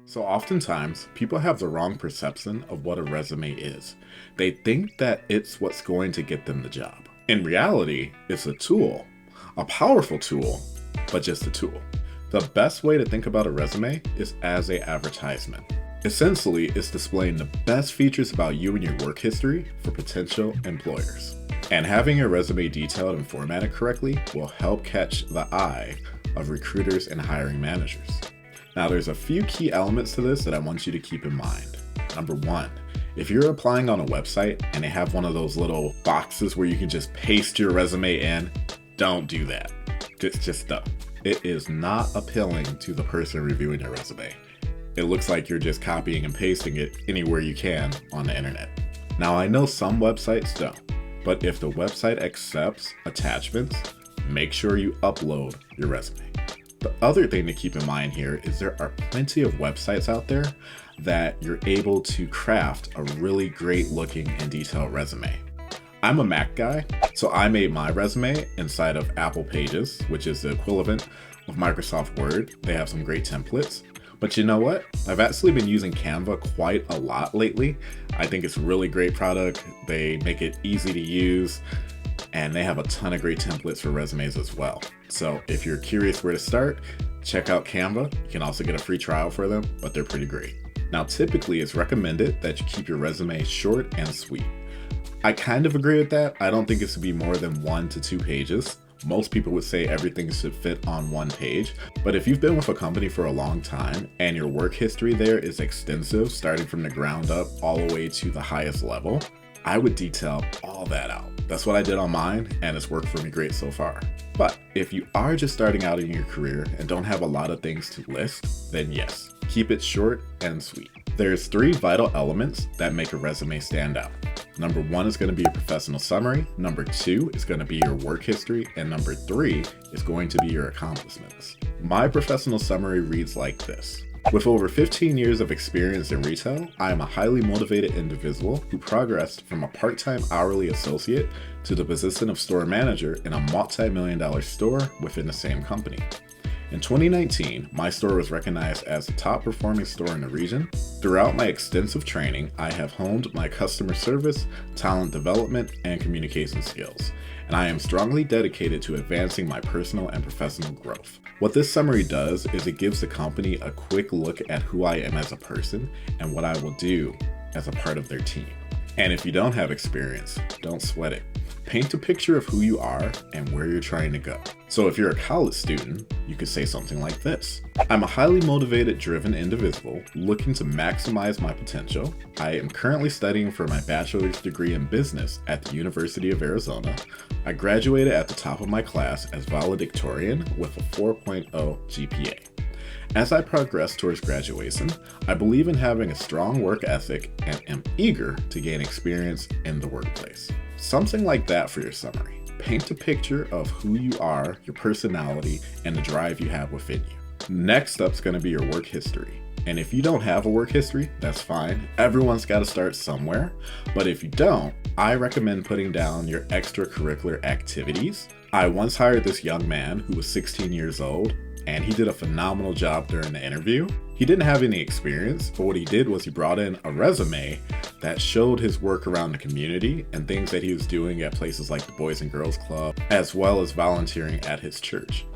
So oftentimes, people have the wrong perception of what a resume is. They think that it's what's going to get them the job. In reality, it's a tool, a powerful tool, but just a tool. The best way to think about a resume is as an advertisement. Essentially, it's displaying the best features about you and your work history for potential employers. And having your resume detailed and formatted correctly will help catch the eye of recruiters and hiring managers. Now, there's a few key elements to this that I want you to keep in mind. Number one, if you're applying on a website and they have one of those little boxes where you can just paste your resume in, don't do that. Just don't. It is not appealing to the person reviewing your resume. It looks like you're just copying and pasting it anywhere you can on the internet. Now, I know some websites don't, but if the website accepts attachments, make sure you upload your resume. The other thing to keep in mind here is there are plenty of websites out there that you're able to craft a really great looking and detailed resume. I'm a Mac guy, so I made my resume inside of Apple Pages, which is the equivalent of Microsoft Word. They have some great templates. But you know what? I've actually been using Canva quite a lot lately. I think it's a really great product. They make it easy to use, and they have a ton of great templates for resumes as well. So if you're curious where to start, check out Canva. You can also get a free trial for them, but they're pretty great. Now, typically it's recommended that you keep your resume short and sweet. I kind of agree with that. I don't think it should be more than 1 to 2 pages. Most people would say everything should fit on 1 page, but if you've been with a company for a long time and your work history there is extensive, starting from the ground up all the way to the highest level, I would detail all that out. That's what I did on mine, and it's worked for me great so far. But if you are just starting out in your career and don't have a lot of things to list, then yes, keep it short and sweet. There's 3 vital elements that make a resume stand out. Number 1 is going to be your professional summary. Number 2 is going to be your work history. And number 3 is going to be your accomplishments. My professional summary reads like this. With over 15 years of experience in retail, I am a highly motivated individual who progressed from a part-time hourly associate to the position of store manager in a multi-million-dollar store within the same company. In 2019, my store was recognized as the top performing store in the region. Throughout my extensive training, I have honed my customer service, talent development, and communication skills, and I am strongly dedicated to advancing my personal and professional growth. What this summary does is it gives the company a quick look at who I am as a person and what I will do as a part of their team. And if you don't have experience, don't sweat it. Paint a picture of who you are and where you're trying to go. So if you're a college student, you could say something like this. I'm a highly motivated, driven individual looking to maximize my potential. I am currently studying for my bachelor's degree in business at the University of Arizona. I graduated at the top of my class as valedictorian with a 4.0 GPA. As I progress towards graduation, I believe in having a strong work ethic and am eager to gain experience in the workplace. Something like that for your summary. Paint a picture of who you are, your personality, and the drive you have within you. Next up is going to be your work history. And if you don't have a work history, that's fine. Everyone's got to start somewhere. But if you don't, I recommend putting down your extracurricular activities. I once hired this young man who was 16 years old, and he did a phenomenal job during the interview. He didn't have any experience, but what he did was he brought in a resume that showed his work around the community and things that he was doing at places like the Boys and Girls Club, as well as volunteering at his church.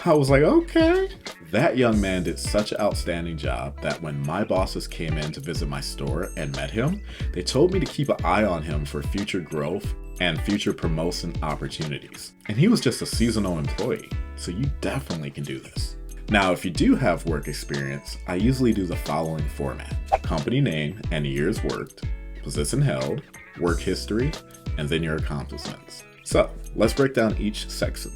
I was like, okay. That young man did such an outstanding job that when my bosses came in to visit my store and met him, they told me to keep an eye on him for future growth and future promotion opportunities. And he was just a seasonal employee, so you definitely can do this. Now, if you do have work experience, I usually do the following format: company name and years worked, position held, work history, and then your accomplishments. So let's break down each section.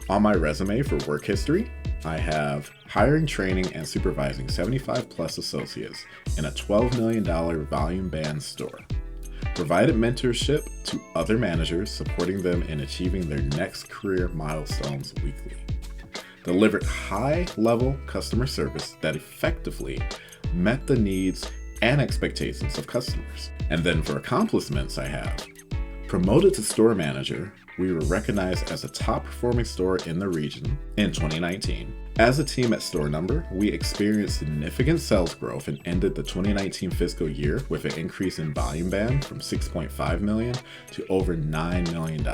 On my resume for work history, I have hiring, training, and supervising 75 plus associates in a $12 million volume band store. Provided mentorship to other managers, supporting them in achieving their next career milestones weekly. Delivered high-level customer service that effectively met the needs and expectations of customers. And then for accomplishments, I have promoted to store manager. We were recognized as a top performing store in the region in 2019. As a team at Store Number, we experienced significant sales growth and ended the 2019 fiscal year with an increase in volume band from $6.5 million to over $9 million.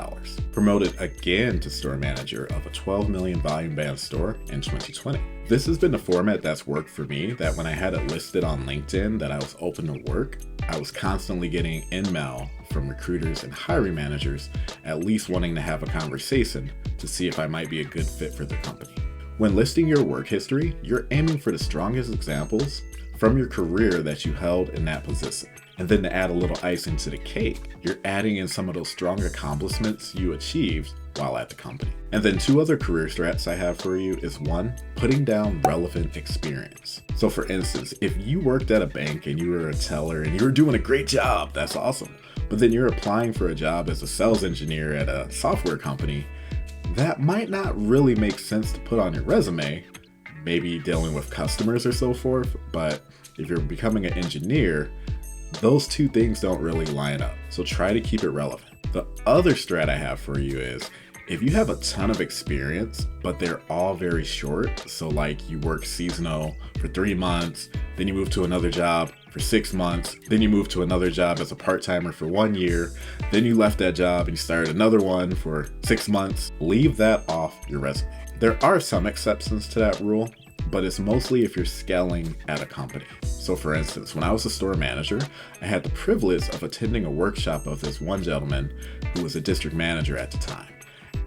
Promoted again to store manager of a $12 million volume band store in 2020. This has been the format that's worked for me, that when I had it listed on LinkedIn that I was open to work, I was constantly getting in-mail from recruiters and hiring managers at least wanting to have a conversation to see if I might be a good fit for their company. When listing your work history, you're aiming for the strongest examples from your career that you held in that position. And then to add a little icing to the cake, you're adding in some of those strong accomplishments you achieved while at the company. And then 2 other career strats I have for you is 1, putting down relevant experience. So for instance, if you worked at a bank and you were a teller and you were doing a great job, that's awesome. But then you're applying for a job as a sales engineer at a software company, that might not really make sense to put on your resume, maybe dealing with customers or so forth, but if you're becoming an engineer, those 2 things don't really line up. So try to keep it relevant. The other strat I have for you is, if you have a ton of experience, but they're all very short, so like you work seasonal for 3 months, then you move to another job for 6 months, then you move to another job as a part-timer for 1 year, then you left that job and you started another one for 6 months, leave that off your resume. There are some exceptions to that rule, but it's mostly if you're scaling at a company. So for instance, when I was a store manager, I had the privilege of attending a workshop of this one gentleman who was a district manager at the time.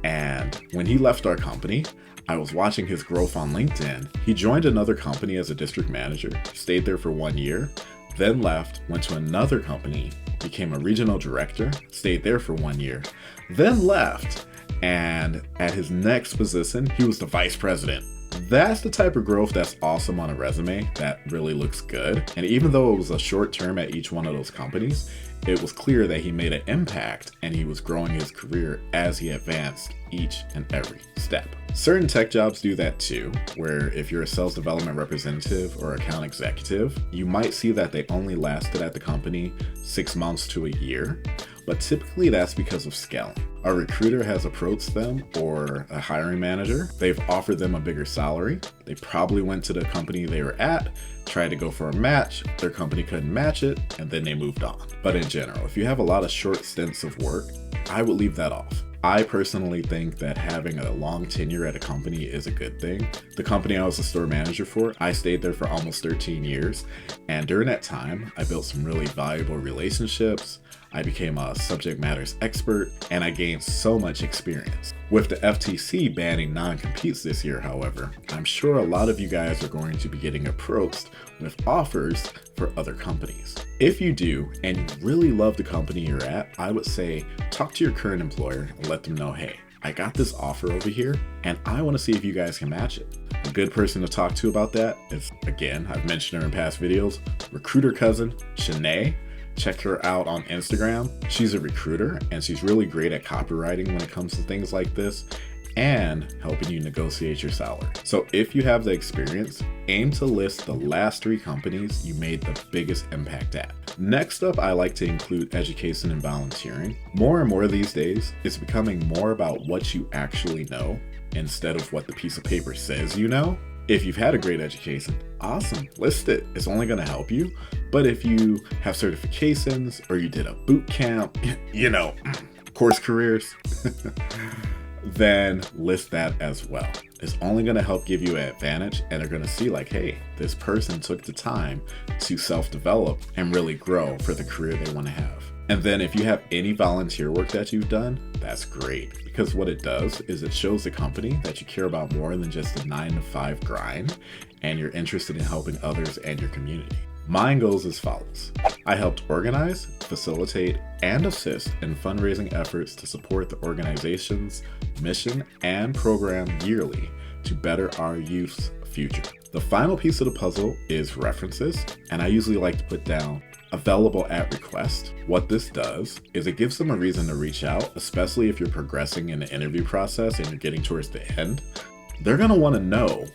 And when he left our company, I was watching his growth on LinkedIn. He joined another company as a district manager, stayed there for 1 year, then left, went to another company, became a regional director, stayed there for 1 year, then left, and at his next position, he was the vice president. That's the type of growth that's awesome on a resume, that really looks good. And even though it was a short term at each one of those companies, it was clear that he made an impact and he was growing his career as he advanced each and every step. Certain tech jobs do that too, where if you're a sales development representative or account executive, you might see that they only lasted at the company 6 months to a year, but typically that's because of scaling. A recruiter has approached them, or a hiring manager, they've offered them a bigger salary, they probably went to the company they were at, tried to go for a match, their company couldn't match it, and then they moved on. But in general, if you have a lot of short stints of work, I would leave that off. I personally think that having a long tenure at a company is a good thing. The company I was a store manager for, I stayed there for almost 13 years. And during that time, I built some really valuable relationships. I became a subject matters expert, and I gained so much experience. With the FTC banning non-competes this year, however, I'm sure a lot of you guys are going to be getting approached with offers for other companies. If you do, and you really love the company you're at, I would say talk to your current employer and let them know, hey, I got this offer over here, and I want to see if you guys can match it. A good person to talk to about that is, again, I've mentioned her in past videos, recruiter cousin, Shanae. Check her out on Instagram. She's a recruiter and she's really great at copywriting when it comes to things like this and helping you negotiate your salary. So if you have the experience, aim to list the last 3 companies you made the biggest impact at. Next up, I like to include education and volunteering. More and more these days, it's becoming more about what you actually know instead of what the piece of paper says you know. If you've had a great education, awesome, list it. It's only going to help you. But if you have certifications or you did a boot camp, CourseCareers, then list that as well. It's only going to help give you an advantage, and they're going to see like, hey, this person took the time to self-develop and really grow for the career they want to have. And then if you have any volunteer work that you've done, that's great, because what it does is it shows the company that you care about more than just the 9-to-5 grind, and you're interested in helping others and your community. Mine goes as follows. I helped organize, facilitate, and assist in fundraising efforts to support the organization's mission and program yearly to better our youth's future. The final piece of the puzzle is references, and I usually like to put down available at request. What this does is it gives them a reason to reach out, especially if you're progressing in the interview process and you're getting towards the end. They're going to want to know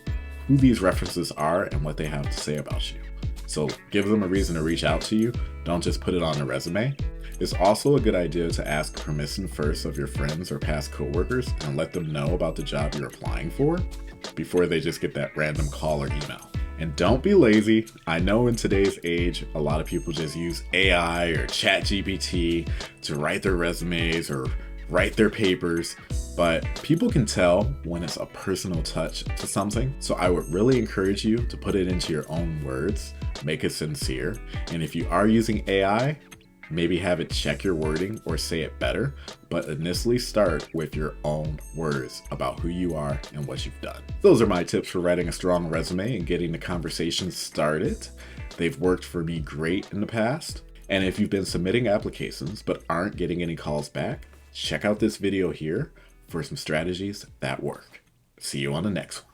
who these references are and what they have to say about you. So give them a reason to reach out to you. Don't just put it on a resume. It's also a good idea to ask permission first of your friends or past coworkers and let them know about the job you're applying for before they just get that random call or email. And don't be lazy. I know in today's age, a lot of people just use AI or ChatGPT to write their resumes or write their papers, but people can tell when it's a personal touch to something. So I would really encourage you to put it into your own words, make it sincere. And if you are using AI, maybe have it check your wording or say it better, but initially start with your own words about who you are and what you've done. Those are my tips for writing a strong resume and getting the conversation started. They've worked for me great in the past. And if you've been submitting applications but aren't getting any calls back, check out this video here for some strategies that work. See you on the next one.